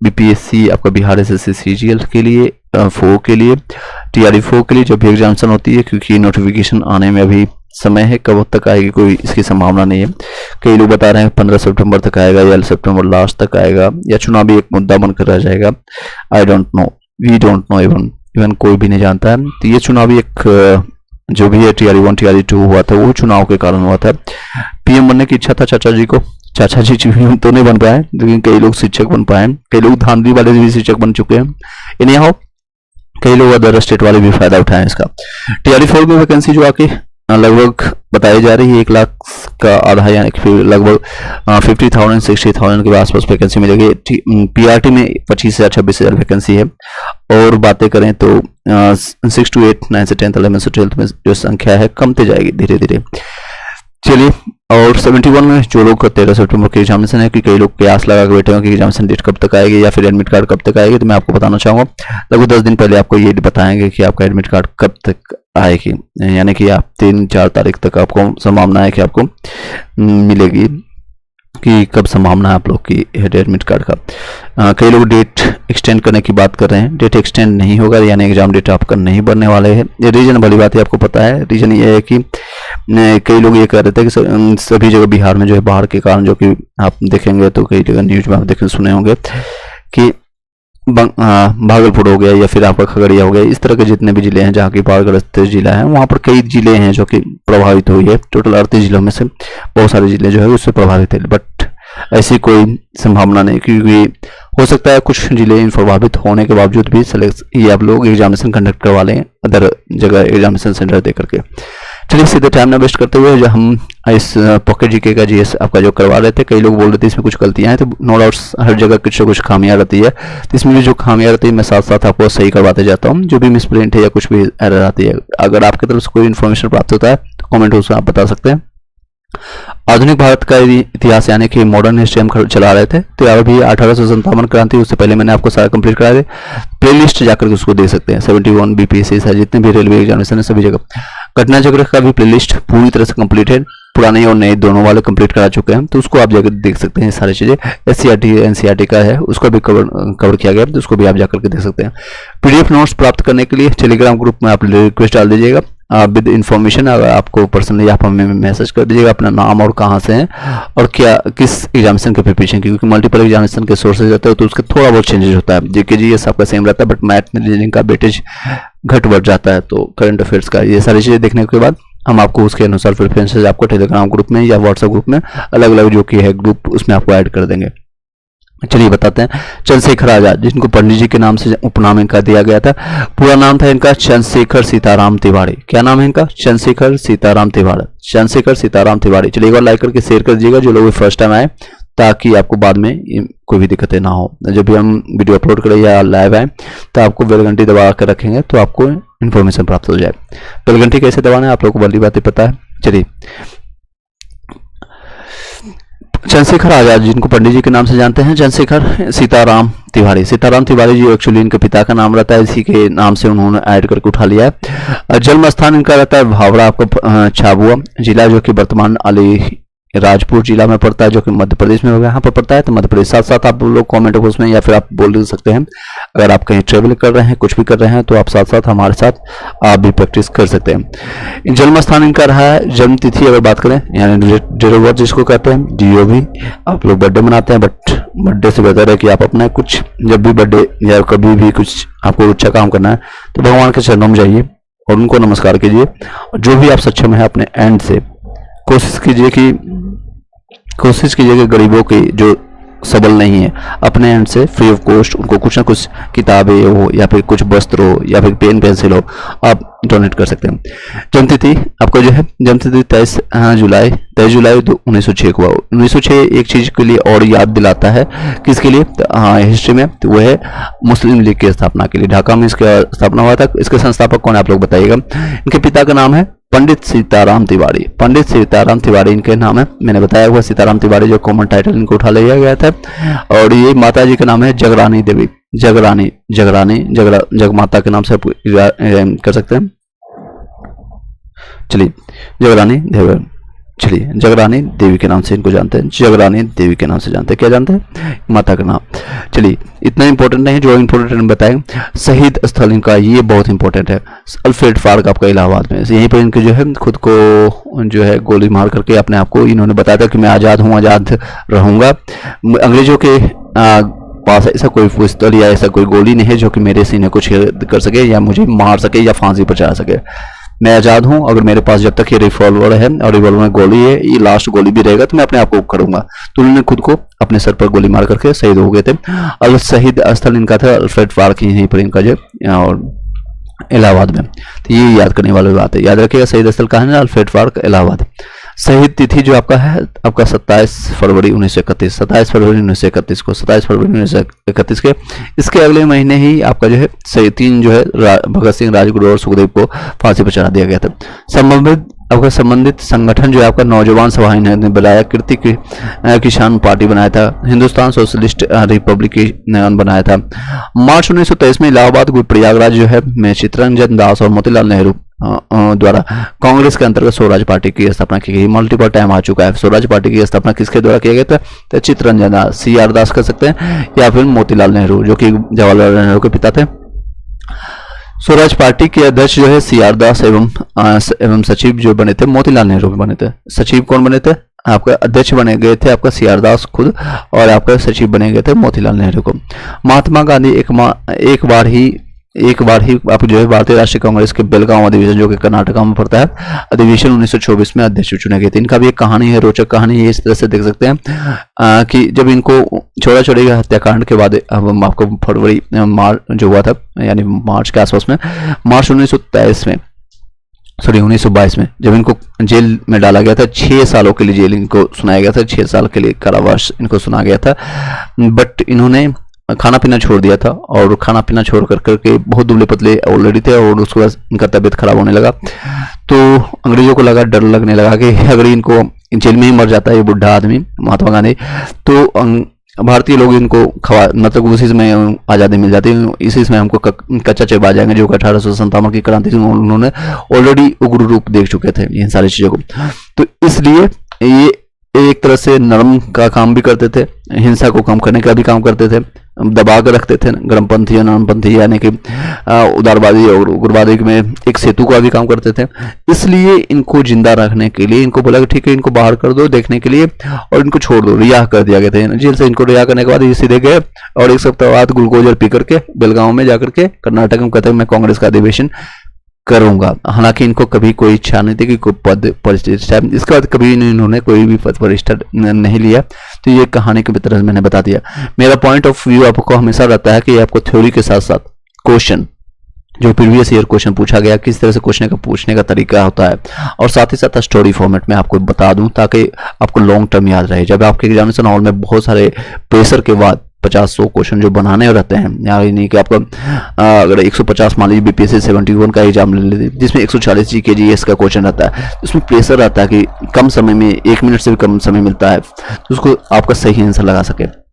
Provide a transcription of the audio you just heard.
BPSC आपका Bihar SSC CGL के लिए 4 के लिए, टीआरई 4 के लिए जब भी एग्जामिनेशन होती है, क्योंकि नोटिफिकेशन आने में अभी समय है, कब तक आएगी कोई इसकी संभावना नहीं है। कई लोग बता रहे हैं 15 सितंबर तक आएगा या सितंबर लास्ट तक आएगा, या चुनावी एक मुद्दा बनकर रह जाएगा। I don't know, we don't know, even कोई भी नहीं जानता है। तो ये चुनावी एक जो भी है टीआरई 1 टीआरई 2 हुआ था, वो चुनाव के कारण हुआ था। पीएम बनने की इच्छा था चाचा जी को, चाचा जी तो नहीं बन पाए, लेकिन कई लोग शिक्षक बन पाए, कई लोग धांधली वाले भी शिक्षक बन चुके हैं। इन्हें हो कई लोग अदर स्टेट वाले भी फायदा उठाए इसका। टीआरई 4 में वैकेंसी जो आके लगभग बताई जा रही है 1 लाख का आधा, यानी कि लगभग 50,000 60,000 के आसपास वैकेंसी मिलेगी। पीआरटी में 25,000 से 26,000 वैकेंसी है। और बातें करें तो 6 to 8 9 से 10 11 से 12 में जो संख्या है कमते जाएगी धीरे धीरे। चलिए, और 71 में जो लोग 13 सितंबर के एग्जामिनेशन है, कि कई लोग प्रयास लगा के बैठे होंगे कि एग्जामिनेशन डेट कब तक आएगी या फिर एडमिट कार्ड कब तक आएगी, तो मैं आपको बताना चाहूँगा लगभग 10 दिन पहले आपको ये बताएंगे कि आपका एडमिट कार्ड कब तक आएगी, यानी कि आप 3-4 तारीख तक आपको संभावना है कि आपको मिलेगी, कि कब संभावना है आप लोग की एडमिट कार्ड का। कई लोग डेट एक्सटेंड करने की बात कर रहे हैं, डेट एक्सटेंड नहीं होगा, यानी एग्जाम डेट आपका नहीं बनने वाले हैं। ये रीजन भली बात है, आपको पता है। रीजन ये है कि कई लोग ये कह रहे थे कि सभी जगह बिहार में जो है बाढ़ के कारण, जो कि आप देखेंगे तो कई जगह न्यूज में आप देखें सुने होंगे कि भागलपुर हो गया या फिर आपका खगड़िया हो गया, इस तरह के जितने भी जिले हैं जहाँ की बाढ़ग्रस्त जिला है, वहाँ पर कई जिले हैं जो कि प्रभावित हुई है। टोटल 38 जिलों में से बहुत सारे जिले जो है उससे प्रभावित है, बट ऐसी कोई संभावना नहीं, क्योंकि हो सकता है कुछ जिले प्रभावित होने के बावजूद भी ये आप लोग एग्जामिनेशन कंडक्ट करवा लें अदर जगह एग्जामिनेशन सेंटर दे करके। चलिए, सीधे टाइम ना वेस्ट करते हुए जो हम इस पॉकेट जीके का जीएस आपका जो करवा रहे थे, कई लोग बोल रहे थे इसमें कुछ गलतियां हैं, तो नो डाउट्स हर जगह कुछ ना कुछ खामियां रहती है, तो इसमें भी जो खामियां रहती है मैं साथ साथ आपको सही करवाते जाता हूँ। जो भी मिसप्रिंट है या कुछ भी एरर आती है, अगर आपकी तरफ से कोई इन्फॉर्मेशन प्राप्त होता है तो कॉमेंट उसमें आप बता सकते हैं। आधुनिक भारत का इतिहास यानी कि मॉडर्न हिस्ट्री हम चला रहे थे, तो यार भी 1857 क्रांति, उससे पहले मैंने आपको सारा कंप्लीट करा दे। प्लेलिस्ट जाकर के उसको देख सकते हैं। 71 बीपीएससी है, जितने भी रेलवे एग्जामिनेशन है सभी जगह घटना चक्र का भी प्लेलिस्ट पूरी तरह से कंप्लीट है, पुराने और नए दोनों वाले कंप्लीट करा चुके हैं, तो उसको आप जाकर देख सकते हैं। सारी चीजें एससीईआरटी एनसीईआरटी का है, उसको भी कवर किया गया, तो उसको भी आप जाकर के देख सकते हैं। पीडीएफ नोट्स प्राप्त करने के लिए टेलीग्राम ग्रुप में आप रिक्वेस्ट डाल दीजिएगा विद इन्फॉर्मेशन। अगर आपको पर्सनली आप हमें मैसेज कर दीजिएगा अपना नाम और कहाँ से हैं और क्या किस एग्जामिनेशन के प्रिपरेशन, क्योंकि मल्टीपल एग्जामिनेशन के सोर्सेज रहते हैं तो उसका थोड़ा बहुत चेंजेस होता है। जीके जीएस आपका सेम रहता है, बट मैथ में रीजनिंग का वेटेज घट बढ़ जाता है, तो करंट अफेयर्स का ये सारी चीजें देखने के बाद हम आपको उसके अनुसार प्रेफरेंसेज आपको टेलीग्राम ग्रुप में या व्हाट्सएप ग्रुप में अलग अलग जो कि है ग्रुप, उसमें आपको ऐड कर देंगे। चलिए बताते हैं। चंद्रशेखर आजाद, जिनको पंडित जी के नाम से उपनाम इनका दिया गया था, पूरा नाम था इनका चंद्रशेखर सीताराम तिवारी। क्या नाम है इनका? चंद्रशेखर सीताराम तिवारी। चंद्रशेखर सीताराम तिवारी। चलिए एक बार लाइक करके शेयर कर दीजिएगा जो लोग फर्स्ट टाइम आए, ताकि आपको बाद में कोई भी दिक्कतें ना हो। जब भी हम वीडियो अपलोड करें या लाइव आए तो आपको बेल घंटी दबा कर रखेंगे तो आपको इन्फॉर्मेशन प्राप्त हो जाए। बेल घंटी कैसे दबाना है आप लोगों को बड़ी बातें पता है। चलिए, चंद्रशेखर आजाद, जिनको पंडित जी के नाम से जानते हैं, चंद्रशेखर सीताराम तिवारी। सीताराम तिवारी जी एक्चुअली इनके पिता का नाम रहता है, इसी के नाम से उन्होंने ऐड करके उठा लिया है। जन्म स्थान इनका रहता है भावड़ा, आपका झाबुआ जिला, जो कि वर्तमान अली राजपुर जिला में पड़ता है, जो कि मध्य प्रदेश में होगा, यहाँ पर पड़ता है। तो मध्य प्रदेश साथ साथ आप लोग कमेंट बॉक्स में या फिर आप बोल सकते हैं, अगर आप कहीं ट्रेवल कर रहे हैं, कुछ भी कर रहे हैं, तो आप साथ साथ हमारे साथ आप भी प्रैक्टिस कर सकते हैं। जन्म स्थान इनका रहा है। जन्म तिथि अगर बात करें, यानी डेट ऑफ बर्थ जिसको कहते हैं, DOB। आप लोग बर्थडे मनाते हैं, बट बर्थडे से बेहतर है कि आप अपना कुछ, जब भी बर्थडे या कभी भी कुछ आपको अच्छा काम करना है तो भगवान के चरणों में जाइए और उनको नमस्कार कीजिए, और जो भी आप सक्षम है अपने एंड से कोशिश कीजिए कि गरीबों की जो सबल नहीं है, अपने एंड से फ्री ऑफ कॉस्ट उनको कुछ ना कुछ किताबें हो या फिर कुछ वस्त्र हो या फिर पेन पेंसिल हो, आप डोनेट कर सकते हैं। जन्मतिथि आपको जो है, जन्मतिथि 23 जुलाई 1906 को। 1906 एक चीज के लिए और याद दिलाता है, किसके लिए? हिस्ट्री में, तो वो है मुस्लिम लीग की स्थापना के लिए। ढाका में इसका स्थापना हुआ था। इसके संस्थापक कौन है आप लोग बताइएगा। इनके पिता का नाम है पंडित सीताराम तिवारी। पंडित सीताराम तिवारी इनके नाम है। मैंने बताया हुआ सीताराम तिवारी जो कॉमन टाइटल इनको उठा लिया गया था। और ये माता जी का नाम है जगरानी देवी। जगमाता के नाम से आप कर सकते हैं। चलिए, जगरानी देवी। चलिए, जगरानी देवी के नाम से इनको जानते हैं, जगरानी देवी के नाम से जानते हैं। क्या जानते हैं? माता का नाम। चलिए, इतना इंपॉर्टेंट नहीं, जो इंपॉर्टेंट बताएं। शहीद स्थल इनका ये बहुत इंपॉर्टेंट है, अल्फ्रेड फार्ग आपका इलाहाबाद में। यहीं पर इनके जो है खुद को जो है गोली मार करके अपने आप को इन्होंने बताया था कि मैं आज़ाद हूँ, आज़ाद रहूँगा। अंग्रेजों के पास ऐसा कोई पिस्तौल या ऐसा कोई गोली नहीं है जो कि मेरे सीने को छेद कर सके या मुझे मार सके या फांसी पर चढ़ा सके। मैं आज़ाद हूँ, अगर मेरे पास जब तक ये रिवॉल्वर है और रिवॉल्वर में गोली है, ये लास्ट गोली भी रहेगा तो मैं अपने आप को करूंगा। तो उन्होंने खुद को अपने सर पर गोली मार करके शहीद हो गए थे। और शहीद स्थल इनका था अल्फ्रेड फार्ग, यहीं पर इनका जो और इलाहाबाद में। तो ये याद करने वाली बात है, याद रखिएगा। शहीद स्थल कहाँ है? अल्फ्रेड फार्ग, इलाहाबाद। शहीद तिथि जो आपका है आपका 27 फरवरी 1931, 27 फरवरी 1931 को, 27 फरवरी 1931 के इसके अगले महीने ही आपका जो है शहीद 3 जो है भगत सिंह, राजगुरु और सुखदेव को फांसी पर चढ़ा दिया गया था। संबंधित संगठन जो है आपका नौजवान सभा ने बनाया, कीर्ति किसान पार्टी बनाया था, हिंदुस्तान सोशलिस्ट रिपब्लिकन बनाया था। मार्च 1923 में इलाहाबाद, प्रयागराज जो है में चित्तरंजन दास और मोतीलाल नेहरू द्वारा कांग्रेस के अंतर्गत स्वराज पार्टी की स्थापना की गई। मल्टीपल टाइम आ चुका है। स्वराज पार्टी की स्थापना किसके द्वारा किया गया था? तो चित्तरंजन दास, CR दास कर सकते हैं, या फिर मोतीलाल नेहरू जो कि जवाहरलाल नेहरू के पिता थे। स्वराज पार्टी के अध्यक्ष जो है CR दास एवं सचिव जो बने थे मोतीलाल नेहरू बने थे। सचिव कौन बने थे? आपका अध्यक्ष बने गए थे आपका CR दास खुद, और आपका सचिव बने गए थे मोतीलाल नेहरू को। महात्मा गांधी एक बार ही आप जो है भारतीय राष्ट्रीय कांग्रेस के बेलगांव अधिवेशन जो कि कर्नाटका में पड़ता है, अधिवेशन 1924 में अध्यक्ष चुने गए थे। इनका भी एक कहानी है, रोचक कहानी है। इस तरह से देख सकते हैं कि जब इनको छोड़ा छोड़ी गया हत्याकांड के बाद आपको फरवरी मार्च जो हुआ था, यानी मार्च के आसपास में, मार्च 1922 में जब इनको जेल में डाला गया था, 6 सालों के लिए जेल इनको सुनाया गया था, 6 साल के लिए कारावास इनको सुना गया था। बट इन्होंने खाना पीना छोड़ दिया था, और खाना पीना छोड़ करके बहुत दुबले पतले ऑलरेडी थे, और उसके बाद इनका तबीयत खराब होने लगा। तो अंग्रेजों को लगा, डर लगने लगा कि अगर इनको जेल में ही मर जाता है ये बुढ़ा आदमी महात्मा गांधी, तो भारतीय लोग इनको मतलब उसी समय आज़ादी मिल जाती है, इसी समय हमको कच्चा चबा जाएंगे। जो कि 1857 की क्रांति से उन्होंने ऑलरेडी उग्र रूप देख चुके थे इन सारी चीज़ों को। तो इसलिए ये एक तरह से नरम का काम भी करते थे, हिंसा को कम करने का भी काम करते थे, दबा कर रखते थे गर्मपंथी या नरमपंथी, यानी कि उदारवादी और उग्रवादी में एक सेतु का भी काम करते थे। इसलिए इनको जिंदा रखने के लिए इनको बोला कि ठीक है, इनको बाहर कर दो देखने के लिए, और इनको छोड़ दो, रिहा कर दिया गया था जेल से। इनको रिहा करने के बाद ये सीधे गए, और एक सप्ताह बाद ग्लूकोजर पी करके बेलगांव में जाकर के कर्नाटक में कहते हैं मैं कांग्रेस का अधिवेशन करूंगा। हालांकि इनको कभी कोई इच्छा नहीं थी कि कोई पद प्रतिष्ठा, इसके बाद कभी इन्होंने कोई भी पद प्रतिष्ठा नहीं लिया। तो ये कहानी की तरह मैंने बता दिया। मेरा पॉइंट ऑफ व्यू आपको हमेशा रहता है कि आपको थ्योरी के साथ साथ क्वेश्चन, जो प्रीवियस ईयर क्वेश्चन पूछा गया, किस तरह से पूछने का तरीका होता है, और साथ ही साथ स्टोरी फॉर्मेट में आपको बता दूं ताकि आपको लॉन्ग टर्म याद रहे। जब आपके एग्जामिनेशन हॉल में बहुत सारे प्रेशर के बाद 50-100 क्वेश्चन जो बनाने रहते हैं, यानी कि आपका अगर 150 मान लीजिए BPSC 71 का एग्जाम ले लेते जिसमें 140 GK GS का क्वेश्चन रहता है, उसमें प्रेशर रहता है कि कम समय में 1 मिनट से भी कम समय मिलता है, तो उसको आपका सही आंसर लगा सके।